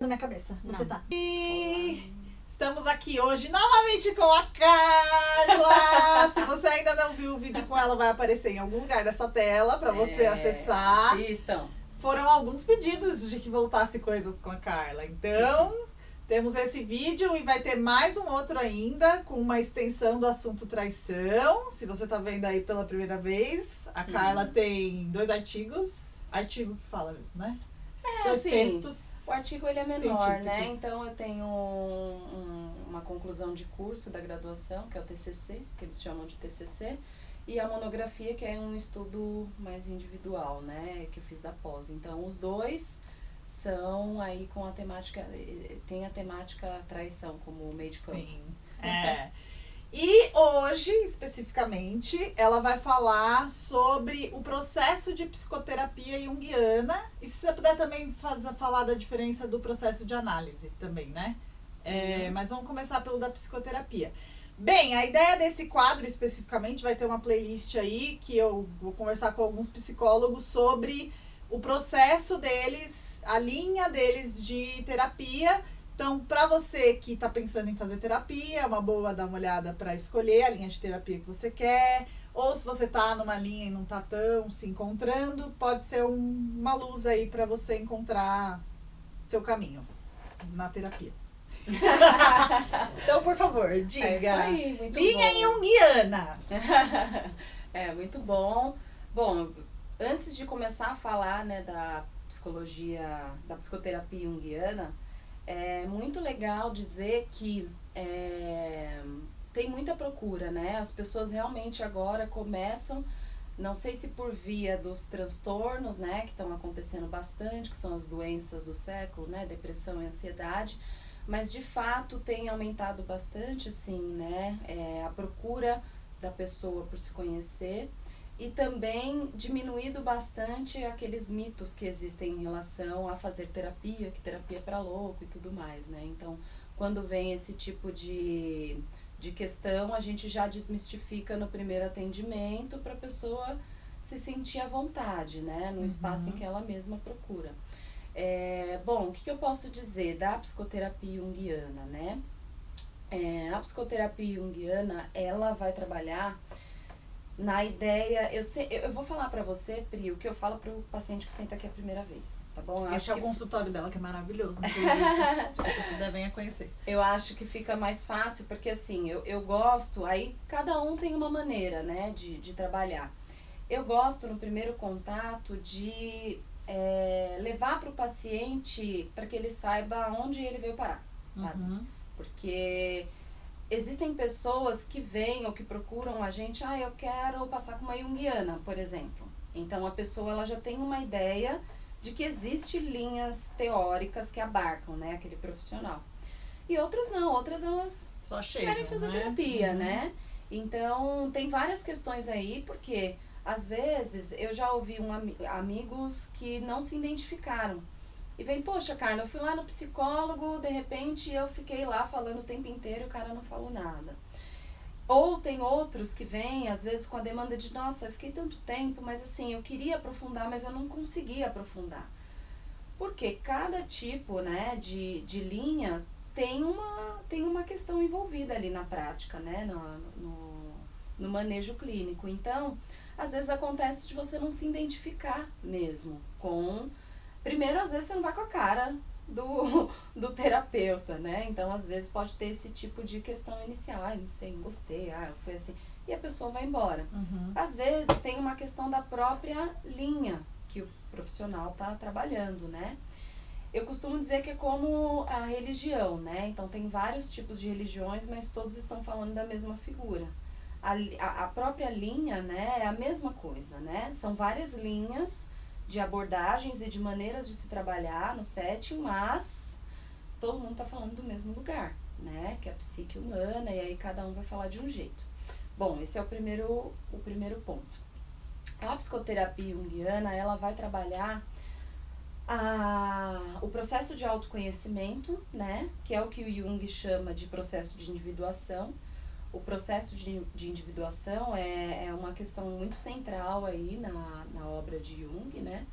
na minha cabeça. Você tá. E estamos aqui hoje novamente com a Carla. Se você ainda não viu o vídeo com ela, vai aparecer em algum lugar dessa tela para você acessar. Assistam. Foram alguns pedidos de que voltasse coisas com a Carla. Então, temos esse vídeo e vai ter mais um outro ainda com uma extensão do assunto traição. Se você tá vendo aí pela primeira vez, a Carla tem 2 artigos. Artigo que fala mesmo, né? 2 textos. O artigo ele é menor, né? Científicos. Então eu tenho uma conclusão de curso da graduação, que é o TCC, que eles chamam de TCC, e a monografia, que é um estudo mais individual, né? Que eu fiz da pós. Então os dois são aí com a temática, tem a temática traição como meio de campo. Sim. E hoje, especificamente, ela vai falar sobre o processo de psicoterapia junguiana. E se você puder também falar da diferença do processo de análise também, né? Mas vamos começar pelo da psicoterapia. Bem, a ideia desse quadro especificamente vai ter uma playlist aí que eu vou conversar com alguns psicólogos sobre o processo deles, a linha deles de terapia. Então, para você que está pensando em fazer terapia, é uma boa dar uma olhada para escolher a linha de terapia que você quer. Ou se você está numa linha e não está tão se encontrando, pode ser uma luz aí para você encontrar seu caminho na terapia. Então, por favor, diga. É isso aí, muito linha bom. junguiana. Muito bom. Bom, antes de começar a falar, né, da psicologia, da psicoterapia junguiana, é muito legal dizer que tem muita procura, né? As pessoas realmente agora começam, não sei se por via dos transtornos, né, que estão acontecendo bastante, que são as doenças do século, né, depressão e ansiedade, mas de fato tem aumentado bastante, sim, né, a procura da pessoa por se conhecer. E também diminuído bastante aqueles mitos que existem em relação a fazer terapia, que terapia é para louco e tudo mais, né? Então, quando vem esse tipo de questão, a gente já desmistifica no primeiro atendimento para a pessoa se sentir à vontade, né? No espaço em que ela mesma procura. Bom, o que eu posso dizer da psicoterapia junguiana, né? A psicoterapia junguiana, ela vai trabalhar na ideia, eu vou falar pra você, Pri, o que eu falo pro paciente que senta aqui a primeira vez, tá bom? Esse é o consultório dela, que é maravilhoso, inclusive. Se você puder, venha conhecer. Eu acho que fica mais fácil, porque assim, eu gosto, aí cada um tem uma maneira, né, de trabalhar. Eu gosto, no primeiro contato, de levar pro paciente para que ele saiba onde ele veio parar, sabe? Porque existem pessoas que vêm ou que procuram a gente, eu quero passar com uma junguiana, por exemplo. Então a pessoa ela já tem uma ideia de que existem linhas teóricas que abarcam, né, aquele profissional. E outras não, outras elas só chegam, querem fazer terapia, né? Então tem várias questões aí, porque às vezes eu já ouvi amigos que não se identificaram. E vem, poxa, Carla, eu fui lá no psicólogo, de repente eu fiquei lá falando o tempo inteiro e o cara não falou nada. Ou tem outros que vêm, às vezes, com a demanda de, nossa, eu fiquei tanto tempo, mas assim, eu queria aprofundar, mas eu não conseguia aprofundar. Porque cada tipo, né, de linha tem uma questão envolvida ali na prática, né, no manejo clínico. Então, às vezes acontece de você não se identificar mesmo com... Primeiro, às vezes, você não vai com a cara do terapeuta, né? Então, às vezes, pode ter esse tipo de questão inicial. Não sei, não gostei, foi assim. E a pessoa vai embora. Às vezes, tem uma questão da própria linha que o profissional está trabalhando, né? Eu costumo dizer que é como a religião, né? Então, tem vários tipos de religiões, mas todos estão falando da mesma figura. A própria linha, né, é a mesma coisa, né? São várias linhas de abordagens e de maneiras de se trabalhar no setting, mas todo mundo está falando do mesmo lugar, né? Que é a psique humana, e aí cada um vai falar de um jeito. Bom, esse é o primeiro ponto. A psicoterapia junguiana, ela vai trabalhar o processo de autoconhecimento, né? Que é o que o Jung chama de processo de individuação. O processo de individuação é uma questão muito central aí na obra de Jung, né?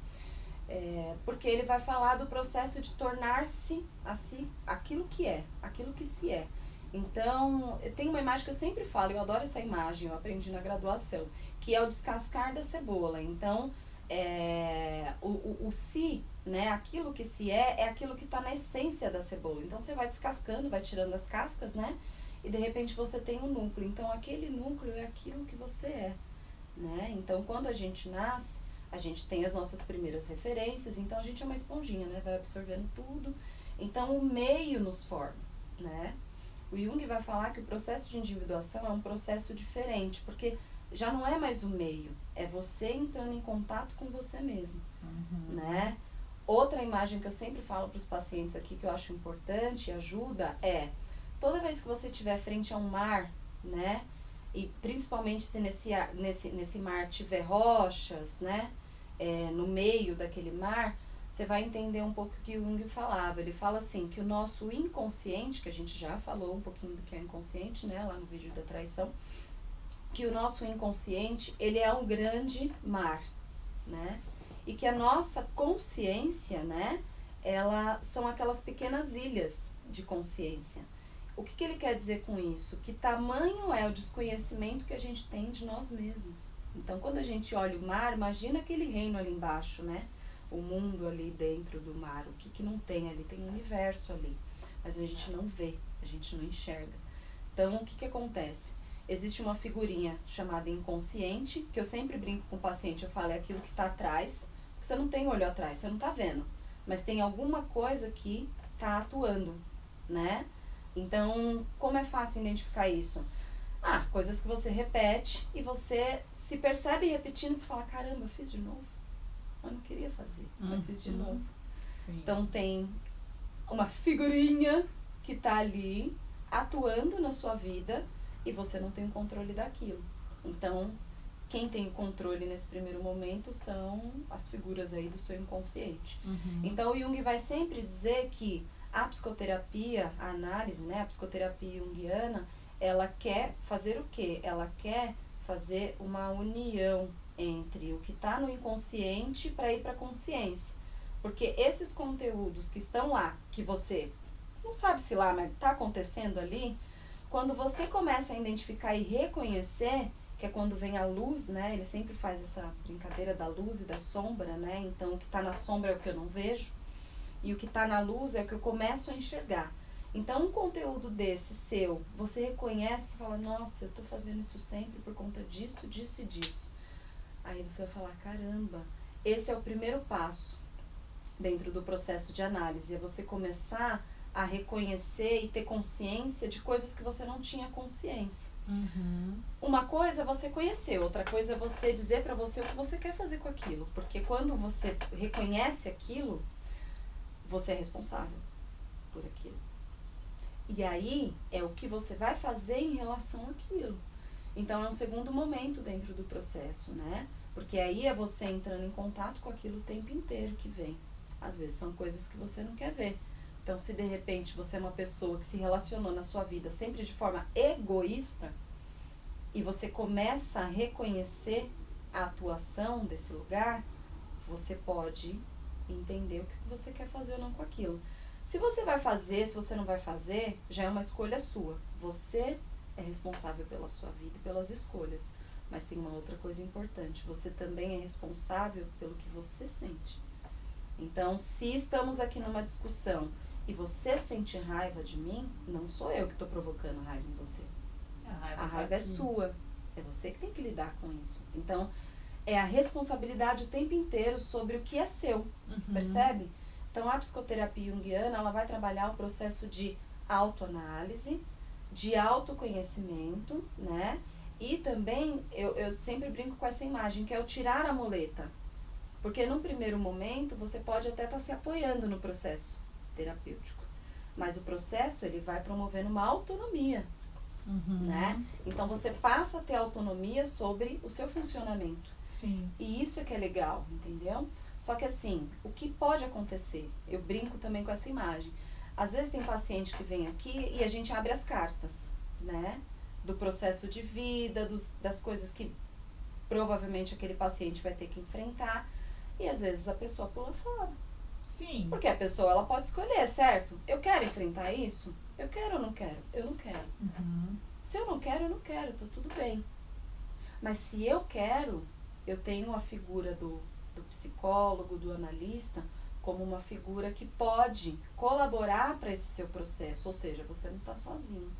Porque ele vai falar do processo de tornar-se a si aquilo que é, aquilo que se é. Então, tem uma imagem que eu sempre falo, eu adoro essa imagem, eu aprendi na graduação, que é o descascar da cebola. Então, o si, né, aquilo que se é aquilo que está na essência da cebola. Então, você vai descascando, vai tirando as cascas, né, e de repente você tem um núcleo. Então, aquele núcleo é aquilo que você é, né. Então, quando a gente nasce, a gente tem as nossas primeiras referências, então a gente é uma esponjinha, né, vai absorvendo tudo. Então, o meio nos forma, né. O Jung vai falar que o processo de individuação é um processo diferente, porque já não é mais o meio, é você entrando em contato com você mesmo, né? Outra imagem que eu sempre falo para os pacientes aqui, que eu acho importante e ajuda, toda vez que você estiver frente a um mar, né? E principalmente se nesse mar tiver rochas, né? No meio daquele mar, você vai entender um pouco o que o Jung falava. Ele fala assim, que o nosso inconsciente, que a gente já falou um pouquinho do que é inconsciente, né, lá no vídeo da traição, que o nosso inconsciente, ele é um grande mar, né, e que a nossa consciência, né, são aquelas pequenas ilhas de consciência. O que ele quer dizer com isso? Que tamanho é o desconhecimento que a gente tem de nós mesmos. Então, quando a gente olha o mar, imagina aquele reino ali embaixo, né, o mundo ali dentro do mar, o que não tem ali? Tem um universo ali, mas a gente não vê, a gente não enxerga. Então, o que acontece? Existe uma figurinha chamada inconsciente, que eu sempre brinco com o paciente, eu falo, é aquilo que está atrás, você não tem olho atrás, você não está vendo, mas tem alguma coisa que está atuando, né? Então, como é fácil identificar isso? Coisas que você repete e você se percebe repetindo e você fala, caramba, eu fiz de novo. Eu não queria fazer, mas fiz de novo. Sim. Então tem uma figurinha que está ali atuando na sua vida e você não tem o controle daquilo. Então, quem tem o controle nesse primeiro momento são as figuras aí do seu inconsciente. Então, o Jung vai sempre dizer que a psicoterapia, a análise, né, a psicoterapia junguiana, ela quer fazer o quê? Ela quer fazer uma união entre o que está no inconsciente para ir para a consciência. Porque esses conteúdos que estão lá, que você não sabe se lá, mas está acontecendo ali, quando você começa a identificar e reconhecer, que é quando vem a luz, né? Ele sempre faz essa brincadeira da luz e da sombra, né? Então, o que está na sombra é o que eu não vejo, e o que está na luz é o que eu começo a enxergar. Então, um conteúdo desse seu, você reconhece e fala, nossa, eu estou fazendo isso sempre por conta disso, disso e disso. Aí você vai falar, caramba, esse é o primeiro passo dentro do processo de análise, é você começar a reconhecer e ter consciência de coisas que você não tinha consciência. Uma coisa é você conhecer, outra coisa é você dizer para você o que você quer fazer com aquilo, porque quando você reconhece aquilo, você é responsável por aquilo. E aí é o que você vai fazer em relação àquilo. Então, é um segundo momento dentro do processo, né? Porque aí é você entrando em contato com aquilo o tempo inteiro que vem. Às vezes são coisas que você não quer ver. Então, se de repente você é uma pessoa que se relacionou na sua vida sempre de forma egoísta, e você começa a reconhecer a atuação desse lugar, você pode entender o que você quer fazer ou não com aquilo. Se você vai fazer, se você não vai fazer, já é uma escolha sua. Você é responsável pela sua vida e pelas escolhas. Mas tem uma outra coisa importante, você também é responsável pelo que você sente. Então, se estamos aqui numa discussão e você sente raiva de mim, não sou eu que estou provocando raiva em você. A raiva é sua. É você que tem que lidar com isso. Então, é a responsabilidade o tempo inteiro sobre o que é seu. Percebe? Então, a psicoterapia junguiana, ela vai trabalhar o processo de autoanálise, de autoconhecimento, né? E também, eu sempre brinco com essa imagem, que é o tirar a muleta. Porque num primeiro momento, você pode até estar se apoiando no processo terapêutico. Mas o processo, ele vai promovendo uma autonomia, né? Então, você passa a ter autonomia sobre o seu funcionamento. Sim. E isso é que é legal, entendeu? Só que assim, o que pode acontecer? Eu brinco também com essa imagem. Às vezes tem paciente que vem aqui e a gente abre as cartas, né? Do processo de vida, das coisas que provavelmente aquele paciente vai ter que enfrentar. E às vezes a pessoa pula fora. Sim. Porque a pessoa, ela pode escolher, certo? Eu quero enfrentar isso? Eu quero ou não quero? Eu não quero. Se eu não quero, tá tudo bem. Mas se eu quero, eu tenho a figura do psicólogo, do analista, como uma figura que pode colaborar para esse seu processo. Ou seja, você não está sozinho.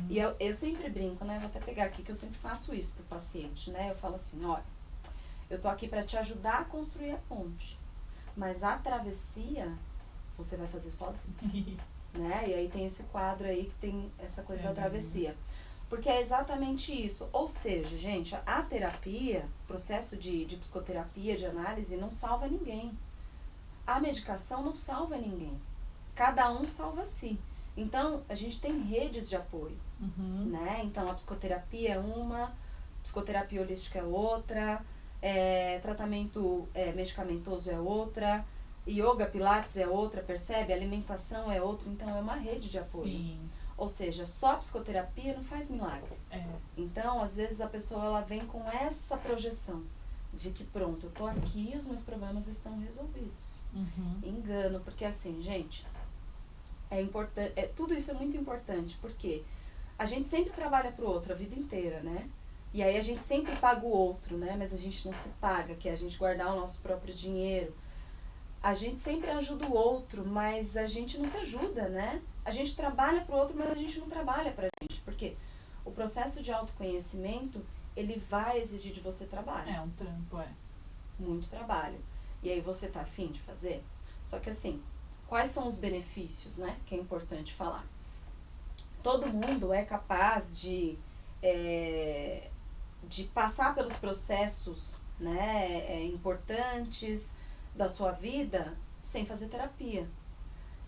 E eu sempre brinco, né? Vou até pegar aqui que eu sempre faço isso pro paciente, né? Eu falo assim, olha, eu tô aqui para te ajudar a construir a ponte. Mas a travessia, você vai fazer sozinho. Né? E aí tem esse quadro aí que tem essa coisa da travessia. Porque é exatamente isso. Ou seja, gente, a terapia, processo de psicoterapia, de análise, não salva ninguém. A medicação não salva ninguém. Cada um salva si. Então, a gente tem redes de apoio. Né? Então, a psicoterapia é uma, psicoterapia holística é outra, tratamento medicamentoso é outra, yoga, pilates é outra, percebe? Alimentação é outra. Então, é uma rede de apoio. Sim. Ou seja, só a psicoterapia não faz milagre. Então, às vezes, a pessoa ela vem com essa projeção de que pronto, eu tô aqui, os meus problemas estão resolvidos. Engano, porque assim, gente, é importante, tudo isso é muito importante, porque a gente sempre trabalha pro outro a vida inteira, né? E aí a gente sempre paga o outro, né? Mas a gente não se paga, que é a gente guardar o nosso próprio dinheiro. A gente sempre ajuda o outro, mas a gente não se ajuda, né? A gente trabalha pro outro, mas a gente não trabalha pra gente. Porque o processo de autoconhecimento, ele vai exigir de você trabalho. É um trampo, Muito trabalho. E aí você tá afim de fazer? Só que assim, quais são os benefícios, né? Que é importante falar. Todo mundo é capaz de passar pelos processos, né, importantes da sua vida sem fazer terapia.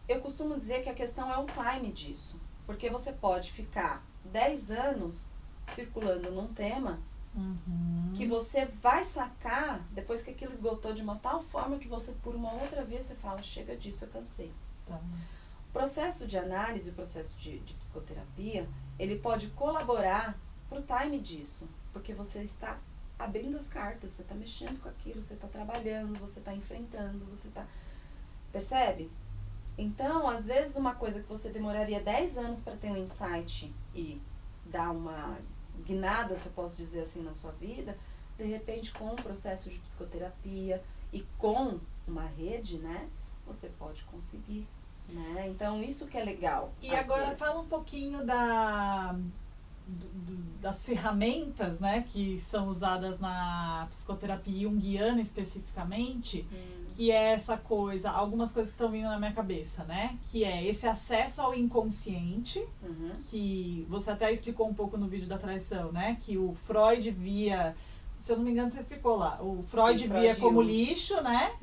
Eu costumo dizer que a questão é o time disso. Porque você pode ficar 10 anos circulando num tema que você vai sacar depois que aquilo esgotou de uma tal forma que você, por uma outra vez, você fala, chega disso, eu cansei. O processo de análise, o processo de psicoterapia, ele pode colaborar pro time disso. Porque você está abrindo as cartas, você está mexendo com aquilo, você está trabalhando, você está enfrentando, você está... Percebe? Então, às vezes, uma coisa que você demoraria 10 anos para ter um insight e dar uma guinada, se eu posso dizer assim, na sua vida, de repente, com um processo de psicoterapia e com uma rede, né, você pode conseguir, né? Então, isso que é legal. E agora fala um pouquinho das ferramentas, né, que são usadas na psicoterapia junguiana especificamente, que é essa coisa, algumas coisas que estão vindo na minha cabeça, né, que é esse acesso ao inconsciente, que você até explicou um pouco no vídeo da traição, né, que o Freud via, se eu não me engano você explicou lá, o Freud via como lixo, né,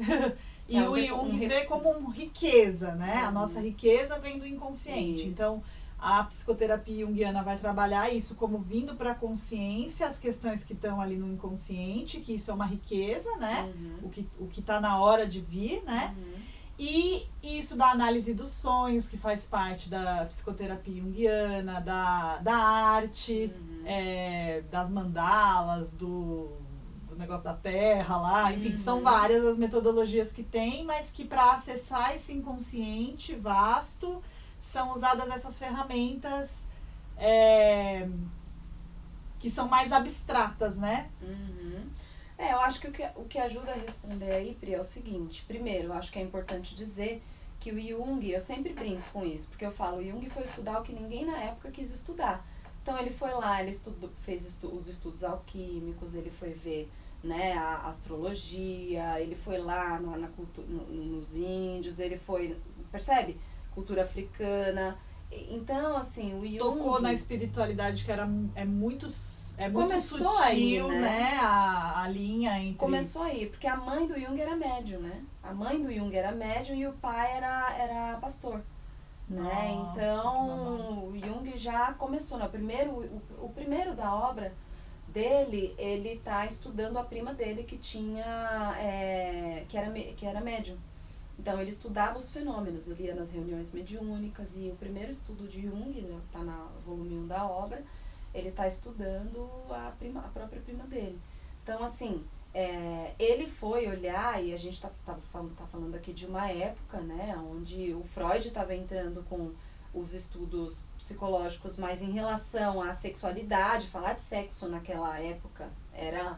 e o Jung vê como riqueza, né, a nossa riqueza vem do inconsciente. Isso. Então, a psicoterapia junguiana vai trabalhar isso como vindo para a consciência, as questões que estão ali no inconsciente, que isso é uma riqueza, né? O que está na hora de vir, né? E isso da análise dos sonhos, que faz parte da psicoterapia junguiana, da arte, das mandalas, do negócio da terra lá, enfim, são várias as metodologias que tem, mas que para acessar esse inconsciente vasto, são usadas essas ferramentas que são mais abstratas, né? Eu acho que o que ajuda a responder aí, Pri, é o seguinte. Primeiro, eu acho que é importante dizer que o Jung, eu sempre brinco com isso, porque eu falo, o Jung foi estudar o que ninguém na época quis estudar. Então ele foi lá, ele fez os estudos alquímicos, ele foi ver, né, a astrologia, ele foi lá nos índios, ele foi, percebe? Cultura africana. Então, assim, o Jung... Tocou na espiritualidade, que é muito sutil, aí, né? A linha entre... Começou aí, porque a mãe do Jung era médium, né? A mãe do Jung era médium e o pai era pastor. Né? Então, o Jung já começou. Né? O primeiro da obra dele, ele tá estudando a prima dele que tinha... que era médium. Então, ele estudava os fenômenos, ele ia nas reuniões mediúnicas, e o primeiro estudo de Jung, né, tá no volume 1 da obra, ele está estudando a própria prima dele. Então, assim, ele foi olhar, e a gente tá falando aqui de uma época, né, onde o Freud estava entrando com os estudos psicológicos mais em relação à sexualidade. Falar de sexo naquela época era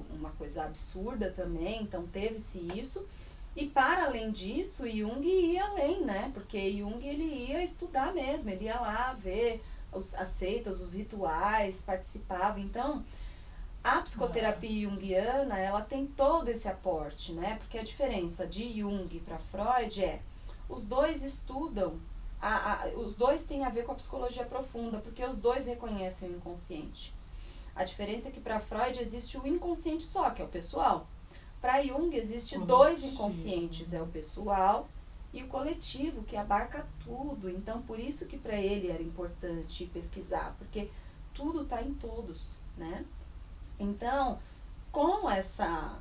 uma coisa absurda também, então teve-se isso. E para além disso, Jung ia além, né, porque Jung ele ia estudar mesmo, ele ia lá ver as seitas, os rituais, participava. Então, a psicoterapia junguiana, ela tem todo esse aporte, né? Porque a diferença de Jung para Freud os dois estudam, os dois têm a ver com a psicologia profunda, porque os dois reconhecem o inconsciente. A diferença é que para Freud existe o inconsciente só, que é o pessoal. Para Jung existe dois inconscientes, é o pessoal e o coletivo, que abarca tudo. Então, por isso que para ele era importante pesquisar, porque tudo está em todos, né? Então, com essa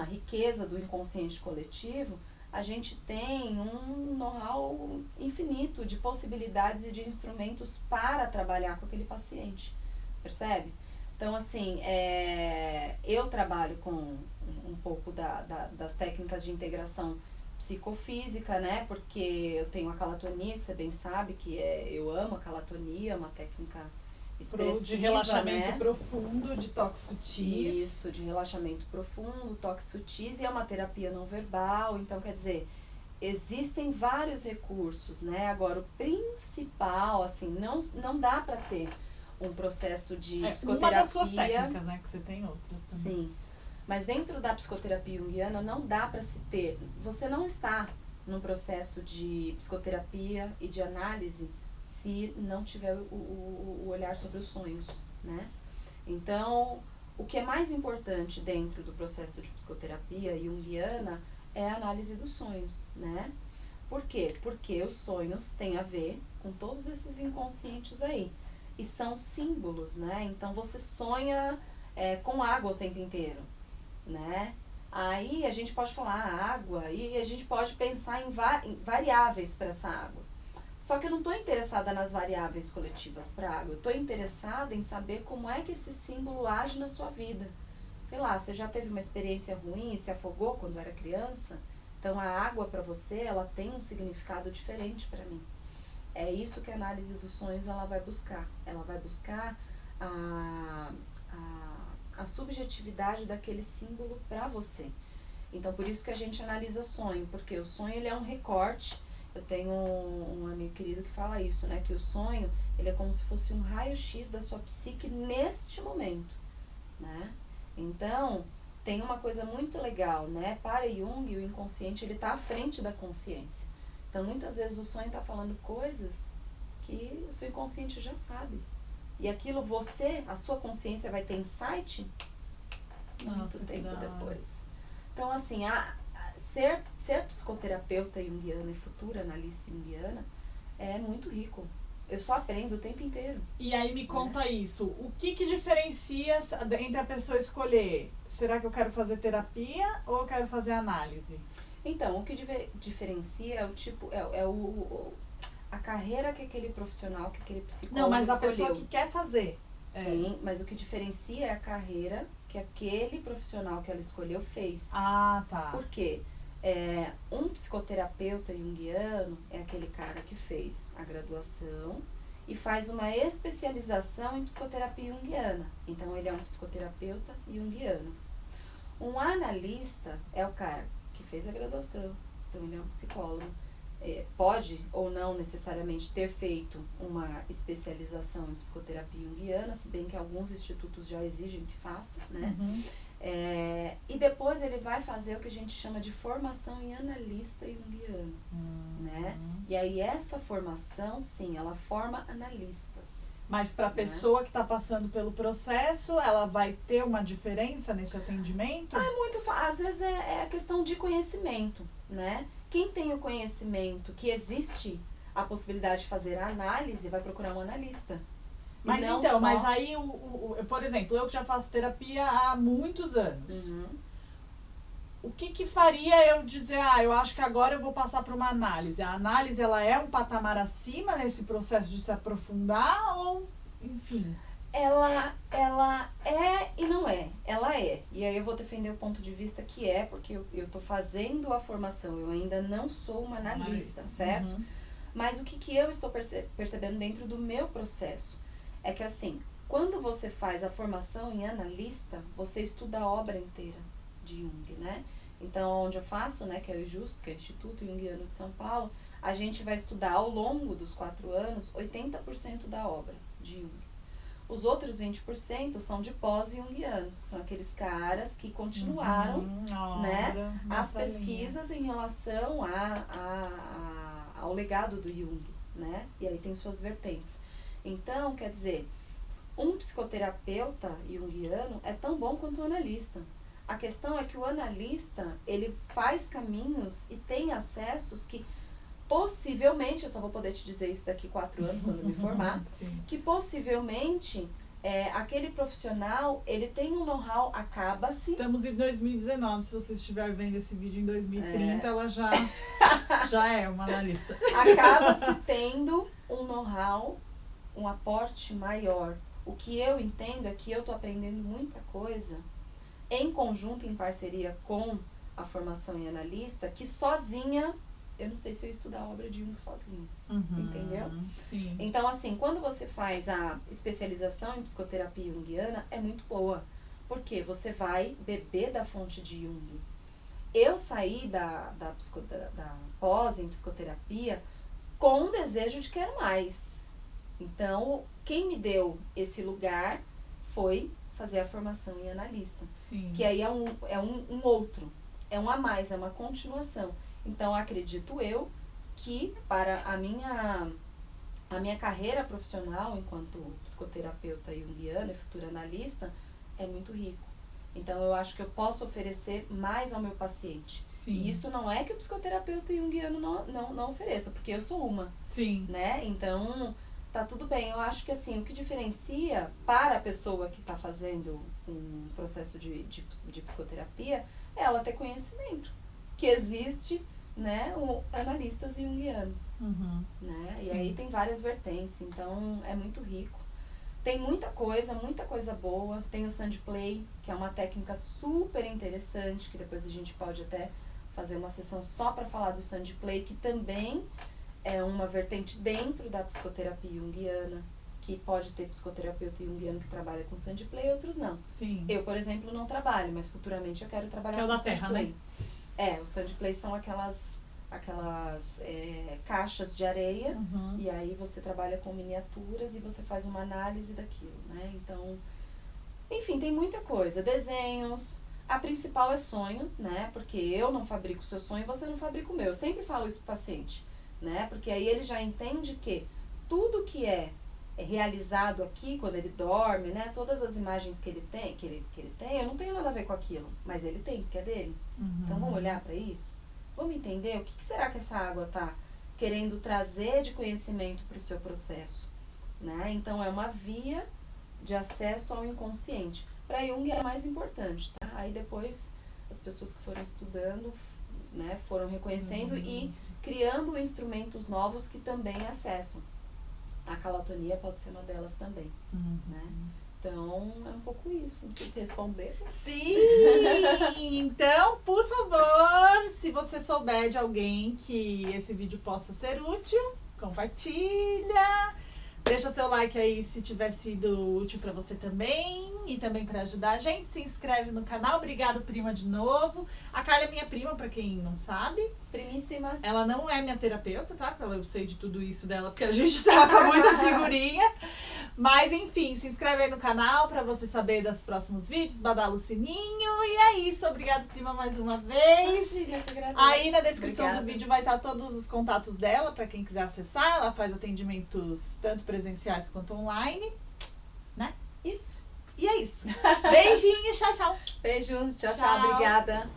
riqueza do inconsciente coletivo, a gente tem um know-how infinito de possibilidades e de instrumentos para trabalhar com aquele paciente, percebe? Então, assim, eu trabalho com um pouco das técnicas de integração psicofísica, né? Porque eu tenho a calatonia, que você bem sabe, eu amo a calatonia, é uma técnica expressiva, de relaxamento, né? Profundo, de toques sutis. Isso, de relaxamento profundo, toques sutis, e é uma terapia não verbal. Então, quer dizer, existem vários recursos, né? Agora, o principal, assim, não dá para ter um processo de psicoterapia. Uma das suas técnicas, né? Que você tem outras também. Sim, mas dentro da psicoterapia junguiana não dá para se ter. Você não está num processo de psicoterapia e de análise se não tiver o olhar sobre os sonhos, né? Então, o que é mais importante dentro do processo de psicoterapia junguiana é a análise dos sonhos, né? Por quê? Porque os sonhos têm a ver com todos esses inconscientes aí. E são símbolos, né? Então, você sonha com água o tempo inteiro, né? Aí a gente pode falar água e a gente pode pensar em variáveis para essa água. Só que eu não estou interessada nas variáveis coletivas para a água. Eu estou interessada em saber como é que esse símbolo age na sua vida. Sei lá, você já teve uma experiência ruim e se afogou quando era criança? Então a água para você, ela tem um significado diferente para mim. É isso que a análise dos sonhos ela vai buscar. Ela vai buscar a subjetividade daquele símbolo para você. Então por isso que a gente analisa sonho, porque o sonho ele é um recorte. Eu tenho um amigo querido que fala isso, né? Que o sonho, ele é como se fosse um raio-x da sua psique neste momento, né? Então, tem uma coisa muito legal, né? Para Jung, o inconsciente, ele tá à frente da consciência. Então, muitas vezes o sonho tá falando coisas que o seu inconsciente já sabe. E aquilo a sua consciência vai ter insight muito tempo depois. Então, assim, ser psicoterapeuta junguiana e futura analista junguiana é muito rico. Eu só aprendo o tempo inteiro. E aí me conta isso. O que diferencia entre a pessoa escolher? Será que eu quero fazer terapia ou eu quero fazer análise? Então, o que diferencia é o tipo, a carreira que aquele profissional, que aquele psicólogo Não, mas a escolheu. pessoa que quer fazer. Sim, mas o que diferencia é a carreira que aquele profissional que ela escolheu fez. Ah, tá. Por quê? Um psicoterapeuta junguiano é aquele cara que fez a graduação e faz uma especialização em psicoterapia junguiana. Então, ele é um psicoterapeuta junguiano. Um analista é o cara que fez a graduação, então ele é um psicólogo. Pode ou não necessariamente ter feito uma especialização em psicoterapia junguiana, se bem que alguns institutos já exigem que faça, né? Uhum. E depois ele vai fazer o que a gente chama de formação em analista junguiano, né? E aí essa formação, sim, ela forma analistas. Mas para a pessoa que está passando pelo processo, ela vai ter uma diferença nesse atendimento? Às vezes é a questão de conhecimento, né? Quem tem o conhecimento que existe a possibilidade de fazer a análise, vai procurar um analista. Mas então, mas aí, por exemplo, eu que já faço terapia há muitos anos. Uhum. O que faria eu dizer, eu acho que agora eu vou passar para uma análise? A análise, ela é um patamar acima nesse processo de se aprofundar ou, enfim? Ela é e não é. Ela é. E aí eu vou defender o ponto de vista que é, porque eu tô fazendo a formação. Eu ainda não sou uma analista, certo? Uhum. Mas o que eu estou percebendo dentro do meu processo é que, assim, quando você faz a formação em analista, você estuda a obra inteira de Jung, né? Então, onde eu faço, né, que é o IJUSP, que é o Instituto Jungiano de São Paulo, a gente vai estudar ao longo dos 4 anos 80% da obra de Jung. Os outros 20% são de pós-jungianos, que são aqueles caras que continuaram, né, as pesquisas em relação ao legado do Jung, né? E aí tem suas vertentes. Então, quer dizer, um psicoterapeuta junguiano é tão bom quanto um analista. A questão é que o analista, ele faz caminhos e tem acessos que possivelmente, eu só vou poder te dizer isso daqui 4 anos, quando eu me formar, que possivelmente aquele profissional, ele tem um know-how, acaba-se... Estamos em 2019, se você estiver vendo esse vídeo em 2030, ela já é uma analista. Acaba-se tendo um know-how, um aporte maior. O que eu entendo é que eu estou aprendendo muita coisa em conjunto, em parceria com a formação em analista, que sozinha... Eu não sei se eu estudar a obra de Jung sozinho, entendeu? Sim. Então, assim, quando você faz a especialização em psicoterapia junguiana, é muito boa. Porque você vai beber da fonte de Jung. Eu saí da pós em psicoterapia com um desejo de quero mais. Então, quem me deu esse lugar foi fazer a formação em analista. Sim. Que aí é um outro, é um a mais, é uma continuação. Então, acredito eu que para a minha carreira profissional enquanto psicoterapeuta junguiana e futura analista é muito rico. Então, eu acho que eu posso oferecer mais ao meu paciente. Sim. E isso não é que o psicoterapeuta junguiano não ofereça, porque eu sou uma. Sim. Né? Então, tá tudo bem. Eu acho que, assim, o que diferencia para a pessoa que está fazendo um processo de psicoterapia é ela ter conhecimento. Que existe... né, analistas junguianos, né, e aí tem várias vertentes, então é muito rico, tem muita coisa boa, tem o Sandplay, que é uma técnica super interessante, que depois a gente pode até fazer uma sessão só para falar do Sandplay, que também é uma vertente dentro da psicoterapia junguiana, que pode ter psicoterapeuta junguiano que trabalha com Sandplay, outros não. Sim. Eu, por exemplo, não trabalho, mas futuramente eu quero trabalhar com o Sandplay. Né? O Sandplay são aquelas caixas de areia, e aí você trabalha com miniaturas e você faz uma análise daquilo, né? Então, enfim, tem muita coisa. Desenhos, a principal é sonho, né? Porque eu não fabrico o seu sonho e você não fabrica o meu. Eu sempre falo isso pro paciente, né? Porque aí ele já entende que tudo que é realizado aqui, quando ele dorme, né? Todas as imagens que ele tem, eu não tenho nada a ver com aquilo, mas ele tem, porque é dele. Então vamos olhar para isso? Vamos entender o que será que essa água está querendo trazer de conhecimento para o seu processo, né? Então é uma via de acesso ao inconsciente. Para Jung é mais importante, tá? Aí depois as pessoas que foram estudando, né, foram reconhecendo e criando instrumentos novos que também acessam. A calatonia pode ser uma delas também, né? Então, é um pouco isso. Não sei se responder. Sim! Então, por favor, se você souber de alguém que esse vídeo possa ser útil, compartilha. Deixa seu like aí se tiver sido útil pra você também. E também pra ajudar a gente. Se inscreve no canal. Obrigado, prima, de novo. A Carla é minha prima, pra quem não sabe. Primíssima. Ela não é minha terapeuta, tá? Eu sei de tudo isso dela, porque a gente troca muita figurinha. Mas, enfim, se inscreve aí no canal pra você saber dos próximos vídeos. Badala o sininho. E é isso. Obrigada, prima, mais uma vez. Aí na descrição do vídeo vai estar todos os contatos dela, pra quem quiser acessar. Ela faz atendimentos tanto presenciais quanto online, né? Isso. E é isso. Beijinho, tchau, tchau. Beijo, tchau, tchau. Obrigada.